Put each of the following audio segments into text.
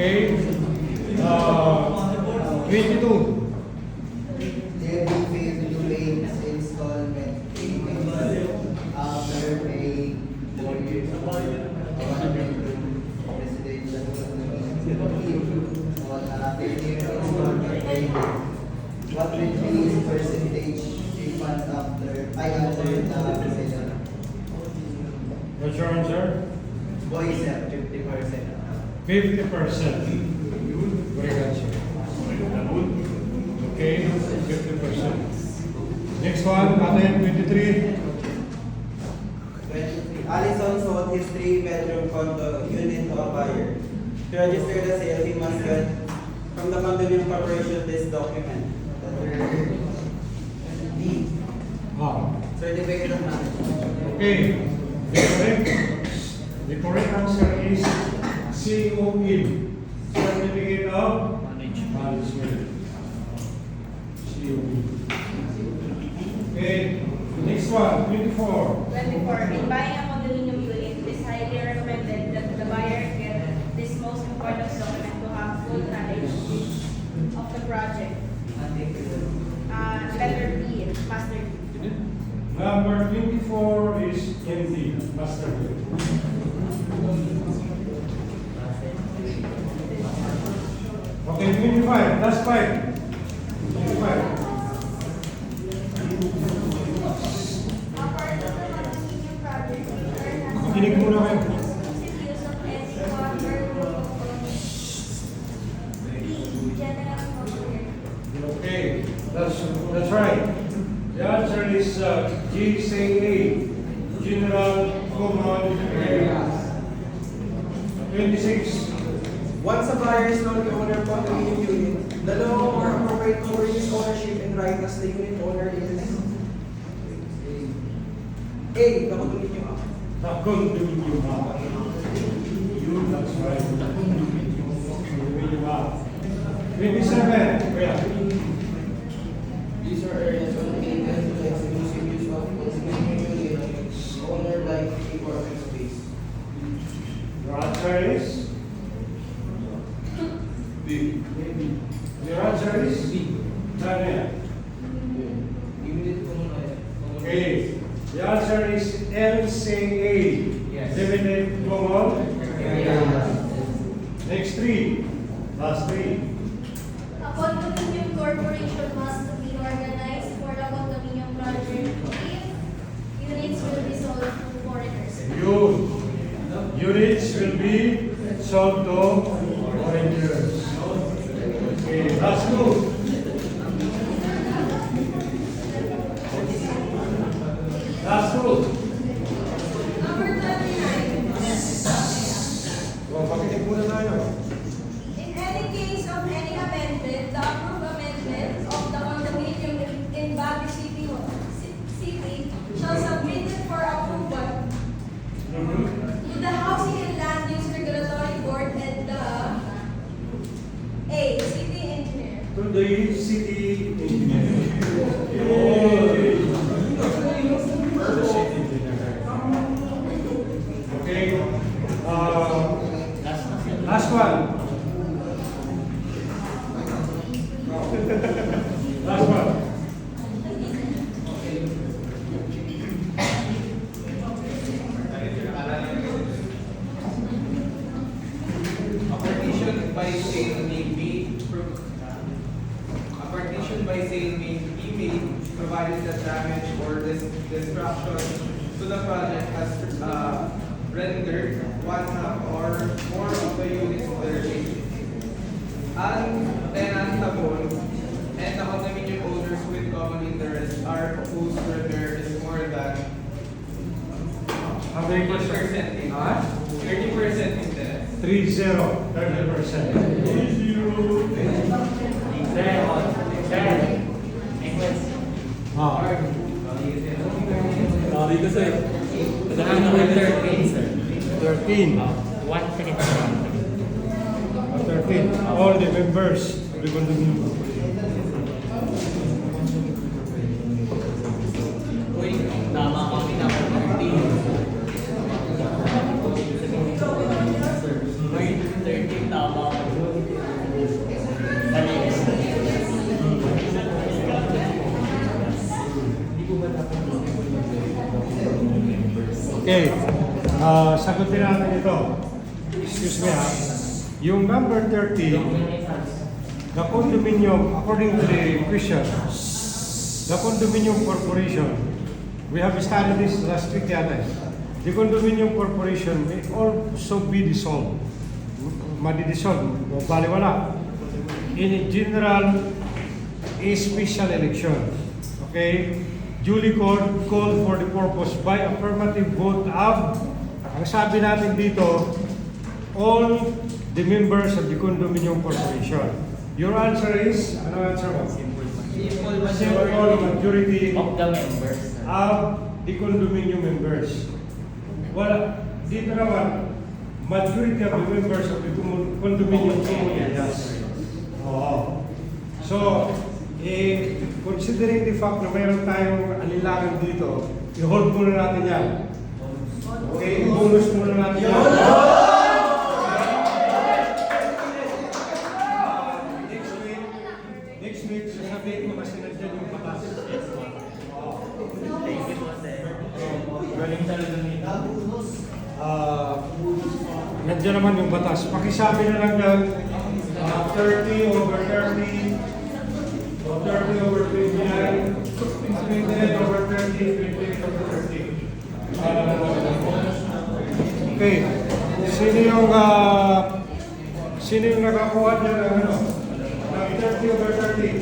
Okay. 22. Debit phase delays installment payment after paying 4 years residential on a 10-year installment payment. What will be his percentage refund after the seller? What's your answer? Boy, sir, 50%. 50%. Very good, sir. Okay, 50%. Next one, Ate, 23. Allison sold his 3-bedroom condo unit to a buyer. To register the sale, he must get from the condominium corporation this document. D. Certificate of management. Okay, the correct answer is COE, Certificate of Management. COE. Okay, next one, 24. 24. In buying a condominium unit, it is highly recommended that the buyer get this most important document to have full knowledge of the project. Letter B, master deed. Number 24 is MD, Master deed. Okay, 25, last 5. 25. Apart from the condominium project, Kinig muna kayo. use of any water, general contractor. Okay, that's right. The answer is GCA, General Common Area. 26. Once a buyer is known the owner of a condominium unit, the law or appropriate over his ownership and right as the unit owner is A. The condominium act. Condominium Act. That's right. Condominium Act. 27. Where? These are areas allocated to the exclusive use of condominium units, owner like a parking space. Your answer is? B. Your answer is? Daniel. Unit owner. Okay. The answer is LCA. Yes. Limited Common Area. Next 3. Last 3. A condominium corporation must be organized for the condominium project if units will be sold to foreigners. Units will be sold to foreigners. Okay, last 2. Last 2. Number 29. Pakitig muna tayo. In any case of any amendment, the approved amendment of the condominium in Baguio City shall submit it for approval to the Housing and Land Use Regulatory Board and the A. City Engineer. To the city engineer. Yay. The city engineer. Okay. Last one. Last one. A partition by sale may be provided that damage or destruction to the project has rendered 1/2 or more of the units dirty. Untenantable and the condominium owners with common interest are whose repair is more than How many 30% interest. 30% interest. 30%. Dito sir. Kasama naman 13 sir. 13. 1 13. All the members of the condominium. Uy, tama kami na 13. Uy, 13 tama. Okay. Sagutin natin ito. Excuse me ha. Yung number 30, the condominium, according to the question, the condominium corporation, we have studied this last week yata. The condominium corporation may also be dissolved. Madi-dissolve, baliwala. In general, a special election. Okay? Duly called for the purpose by affirmative vote of, ang sabi natin dito, all the members of the condominium corporation. Your answer is, ano answer mo? Simple majority Of the members. of the condominium members. Wala, dito naman, majority of the members of the condominium community. Yes. Oo. So, considering the fact na mayroon tayong alilangan dito, i-hold muna natin yan. Okay, i-bonus muna natin yan. Next week, sasabihin ko kasi nandiyan yung batas. Thank you po, sir. Galing talaga nito. Nandiyan naman yung batas. Pakisabi na lang yan, 30 over 30, o 30 over 29, 29 over 30, 28 over 30. Okay. Sino yung nakakuha niya ng ano? Ng 30 over 30?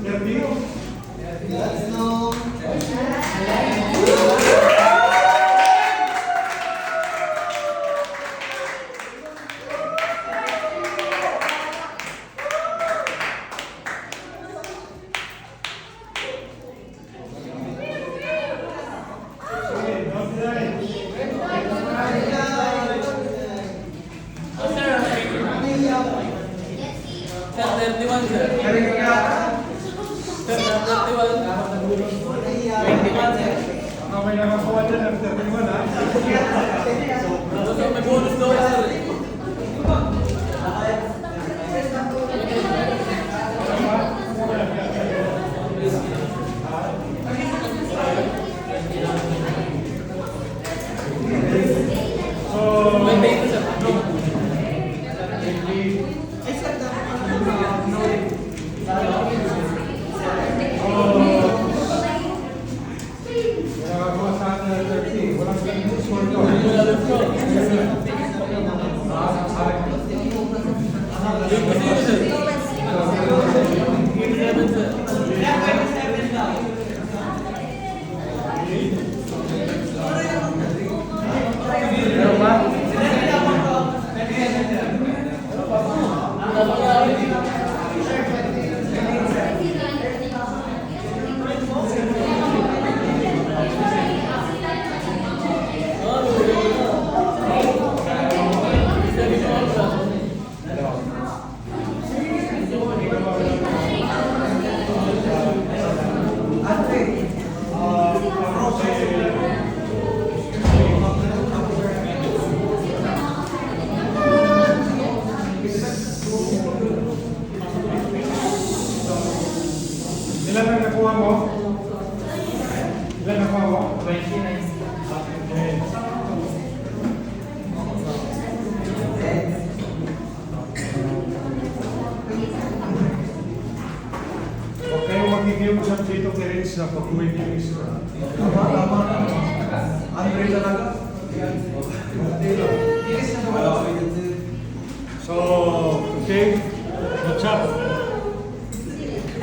30? Let's know. Sir, 31, sir. Sir, 31. 21, sir. Baka may nakakuha dyan ng 31 ha? Gusto may bonus daw, sir. So, May baby, sir. nakakuha sa atin ng 30. Walang ganito score to. Meron ba? Ilan ang nakuha mo? Ilan nakuha mo? 29. Okay. Huwag kayong magkikiusap dito kay Rins na pag-uwi niyo yung isa. Andre talaga. So, okay, what's up?